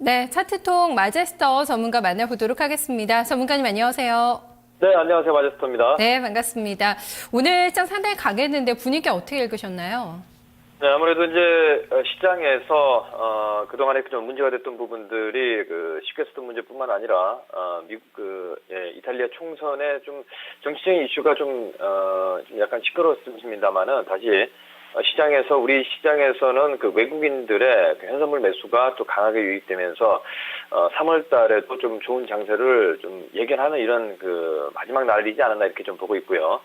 네, 차트통 마제스터 전문가 만나보도록 하겠습니다. 전문가님 안녕하세요. 네, 안녕하세요. 마제스터입니다. 네, 반갑습니다. 오늘 시장 상당히 강했는데 분위기 어떻게 읽으셨나요? 네, 아무래도 이제 시장에서 그동안에 좀 문제가 됐던 부분들이 쉽게 썼던 문제뿐만 아니라 미국 이탈리아 총선의 좀 정치적인 이슈가 좀 약간 시끄러웠습니다만은 다시 시장에서 우리 시장에서는 외국인들의 현선물 매수가 또 강하게 유입되면서 3월 달에도 좀 좋은 장세를 좀 예견하는 이런 마지막 날이지 않았나 이렇게 좀 보고 있고요.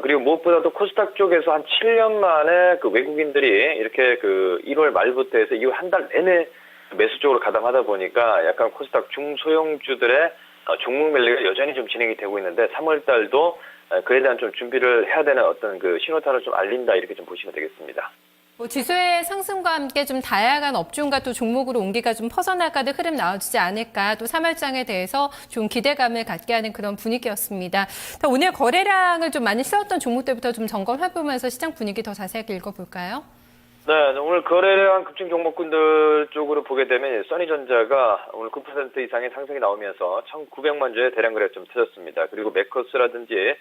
그리고 무엇보다도 코스닥 쪽에서 한 7년 만에 외국인들이 이렇게 1월 말부터 해서 이후 한 달 내내 매수 쪽으로 가담하다 보니까 약간 코스닥 중소형주들의 종목 랠리가 여전히 좀 진행이 되고 있는데 3월 달도 그에 대한 좀 준비를 해야 되는 어떤 신호탄을 좀 알린다 이렇게 좀 보시면 되겠습니다. 지수의 상승과 함께 좀 다양한 업종과 또 종목으로 온기가 좀 퍼져나가는 흐름 나와주지 않을까, 또 3월장에 대해서 좀 기대감을 갖게 하는 그런 분위기였습니다. 오늘 거래량을 좀 많이 쓰였던 종목들부터 좀 점검해보면서 시장 분위기 더 자세하게 읽어볼까요? 네, 오늘 거래량 급증 종목군들 쪽으로 보게 되면 써니전자가 오늘 9% 이상의 상승이 나오면서 1,900만 주의 대량 거래가 좀 터졌습니다. 그리고 메커스라든지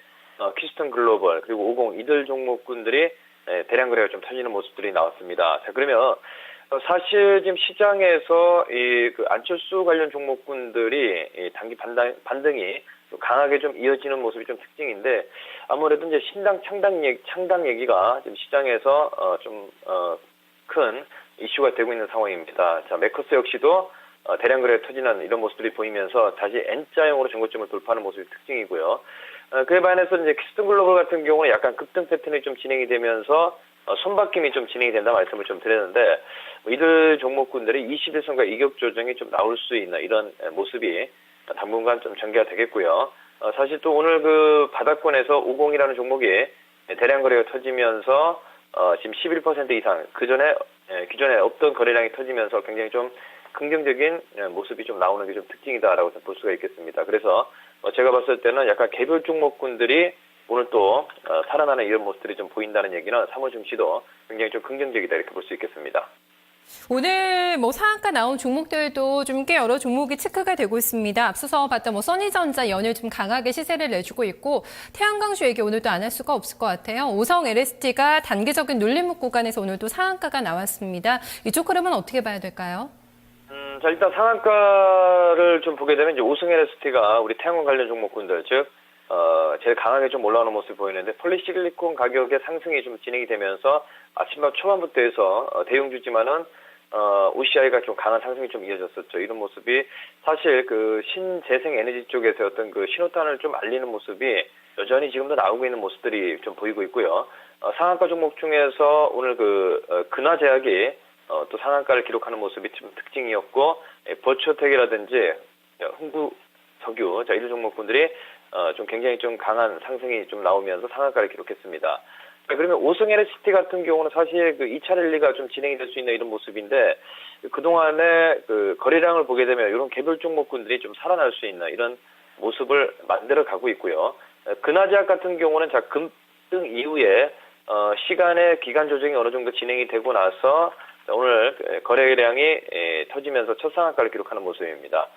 키스톤 글로벌 그리고 50 이들 종목군들이 대량 거래가 좀 터지는 모습들이 나왔습니다. 자, 그러면 사실 지금 시장에서 안철수 관련 종목군들이 단기 반등이 좀 강하게 좀 이어지는 모습이 좀 특징인데 아무래도 이제 신당 창당 얘기가 지금 시장에서 좀 큰 이슈가 되고 있는 상황입니다. 자, 메커스 역시도 대량 거래가 터지는 이런 모습들이 보이면서 다시 N자형으로 전고점을 돌파하는 모습이 특징이고요. 그에 반해서 이제 키스톤 글로벌 같은 경우는 약간 급등 패턴이 좀 진행이 되면서 손바뀜이 좀 진행이 된다 말씀을 좀 드렸는데 이들 종목군들이 21선과 이격 조정이 좀 나올 수 있는 이런 모습이 당분간 좀 전개가 되겠고요. 사실 또 오늘 바닥권에서 50이라는 종목이 대량 거래가 터지면서 지금 11% 이상 기존에 없던 거래량이 터지면서 굉장히 좀 긍정적인 모습이 좀 나오는 게 좀 특징이다라고 볼 수가 있겠습니다. 그래서 제가 봤을 때는 약간 개별 종목군들이 오늘 또 살아나는 이런 모습들이 좀 보인다는 얘기는 3월 증시도 굉장히 좀 긍정적이다 이렇게 볼 수 있겠습니다. 오늘 상한가 나온 종목들도 좀 꽤 여러 종목이 체크가 되고 있습니다. 앞서서 봤던 써니전자 연일 좀 강하게 시세를 내주고 있고 태양광주 얘기 오늘도 안 할 수가 없을 것 같아요. 오성 LST가 단기적인 눌림목 구간에서 오늘도 상한가가 나왔습니다. 이쪽 흐름은 어떻게 봐야 될까요? 자, 일단 상한가를 좀 보게 되면 이제 오성 LST가 우리 태양광 관련 종목군들 즉 제일 강하게 좀 올라오는 모습이 보이는데 폴리시리콘 가격의 상승이 좀 진행이 되면서 아침밥 초반부터 해서 대형주지만은 OCI가 좀 강한 상승이 좀 이어졌었죠. 이런 모습이 사실 신재생 에너지 쪽에서 어떤 신호탄을 좀 알리는 모습이 여전히 지금도 나오고 있는 모습들이 좀 보이고 있고요. 상한가 종목 중에서 오늘 근화제약이 또 상한가를 기록하는 모습이 좀 특징이었고 버추어텍이라든지 흥부석유 이런 종목군들이 좀 굉장히 좀 강한 상승이 좀 나오면서 상한가를 기록했습니다. 그러면 오성 LST 같은 경우는 사실 2차 랠리가 좀 진행이 될 수 있는 이런 모습인데 그동안에 거래량을 보게 되면 이런 개별 종목군들이 좀 살아날 수 있는 이런 모습을 만들어 가고 있고요. 근화제약 같은 경우는 급등 이후에 시간의 기간 조정이 어느 정도 진행이 되고 나서 오늘 거래량이 터지면서 첫 상한가를 기록하는 모습입니다.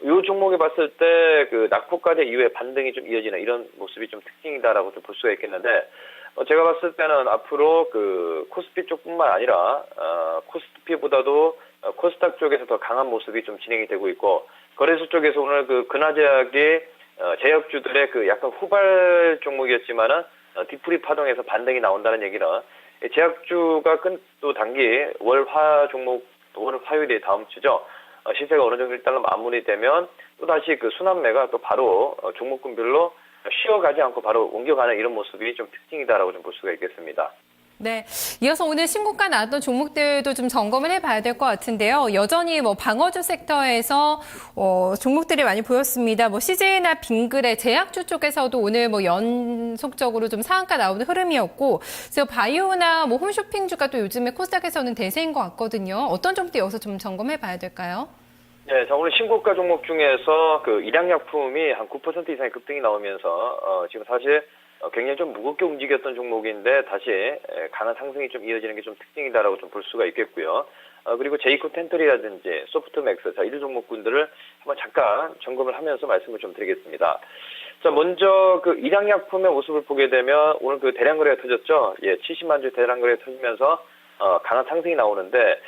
이 종목에 봤을 때 낙폭과제 이후에 반등이 좀 이어지는 이런 모습이 좀 특징이다라고 좀 볼 수가 있겠는데 제가 봤을 때는 앞으로 코스피 쪽뿐만 아니라 코스피보다도 코스닥 쪽에서 더 강한 모습이 좀 진행이 되고 있고 거래소 쪽에서 오늘 근화제약이 제약주들의 약간 후발 종목이었지만은 뒤풀이 파동에서 반등이 나온다는 얘기는 제약주가 또 단기 월화 종목 월 화요일에 다음 주죠. 시세가 어느 정도 일단 마무리되면 또다시 순환매가 또 바로 종목군별로 쉬어가지 않고 바로 옮겨가는 이런 모습이 좀 특징이다라고 좀 볼 수가 있겠습니다. 네. 이어서 오늘 신고가 나왔던 종목들도 좀 점검을 해봐야 될 것 같은데요. 여전히 방어주 섹터에서 종목들이 많이 보였습니다. CJ나 빙그레, 제약주 쪽에서도 오늘 연속적으로 좀 상한가 나오는 흐름이었고, 그래서 바이오나 홈쇼핑주가 또 요즘에 코스닥에서는 대세인 것 같거든요. 어떤 점도 여기서 좀 점검해봐야 될까요? 네, 자, 오늘 신고가 종목 중에서 일양약품이 한 9% 이상의 급등이 나오면서 지금 사실 굉장히 좀 무겁게 움직였던 종목인데 다시 강한 상승이 좀 이어지는 게 좀 특징이다라고 좀 볼 수가 있겠고요. 그리고 제이코 텐트리라든지 소프트맥스, 자, 이런 종목군들을 한번 잠깐 점검을 하면서 말씀을 좀 드리겠습니다. 자, 먼저 그 일양약품의 모습을 보게 되면 오늘 그 대량 거래가 터졌죠. 예, 70만 주 대량 거래가 터지면서 강한 상승이 나오는데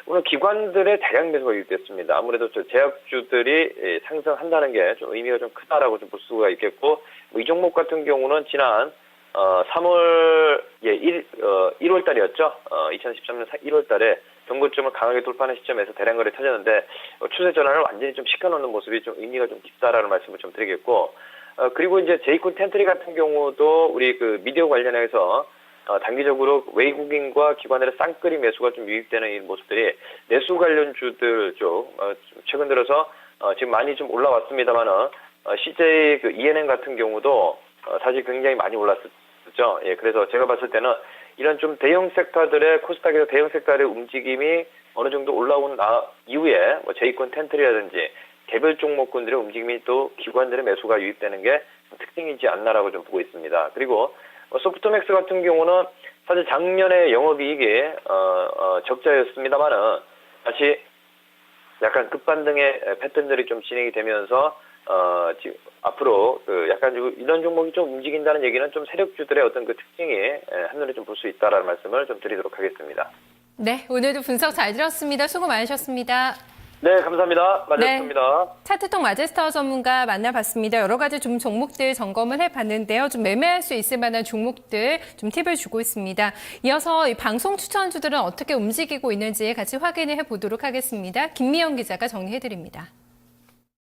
오늘 기관들의 대량 매수가 유입됐습니다. 아무래도 저 제약주들이 상승한다는 게 좀 의미가 좀 크다라고 좀 볼 수가 있겠고, 뭐 이 종목 같은 경우는 지난 1월 달이었죠. 2013년 1월 달에 정고점을 강하게 돌파하는 시점에서 대량 거래 터졌는데 추세 전환을 완전히 좀 시켜놓는 모습이 좀 의미가 좀 깊다라는 말씀을 좀 드리겠고, 그리고 이제 제이콘 텐트리 같은 경우도 우리 그 미디어 관련해서 단기적으로 외국인과 기관들의 쌍끌이 매수가 좀 유입되는 이 모습들이 내수 관련 주들 쪽 최근 들어서 지금 많이 좀 올라왔습니다만은 CJ 그 ENM 같은 경우도 사실 굉장히 많이 올랐었죠. 예, 그래서 제가 봤을 때는 이런 좀 대형 섹터들의 코스닥에서 대형 섹터의 움직임이 어느 정도 올라온 이후에 뭐 제이콘 텐트리라든지 개별 종목군들의 움직임이 또 기관들의 매수가 유입되는 게 특징이지 않나라고 좀 보고 있습니다. 그리고 소프트맥스 같은 경우는 사실 작년에 영업이익이 적자였습니다만은 다시 약간 급반등의 패턴들이 좀 진행이 되면서 지금 앞으로 그 약간 이런 종목이 좀 움직인다는 얘기는 좀 세력주들의 어떤 그 특징이 한눈에 좀 볼 수 있다라는 말씀을 좀 드리도록 하겠습니다. 네, 오늘도 분석 잘 들었습니다. 수고 많으셨습니다. 네, 감사합니다. 마제스터입니다. 네, 차트통 마제스터 전문가 만나봤습니다. 여러 가지 좀 종목들 점검을 해봤는데요. 좀 매매할 수 있을 만한 종목들 좀 팁을 주고 있습니다. 이어서 이 방송 추천주들은 어떻게 움직이고 있는지 같이 확인을 해보도록 하겠습니다. 김미영 기자가 정리해드립니다.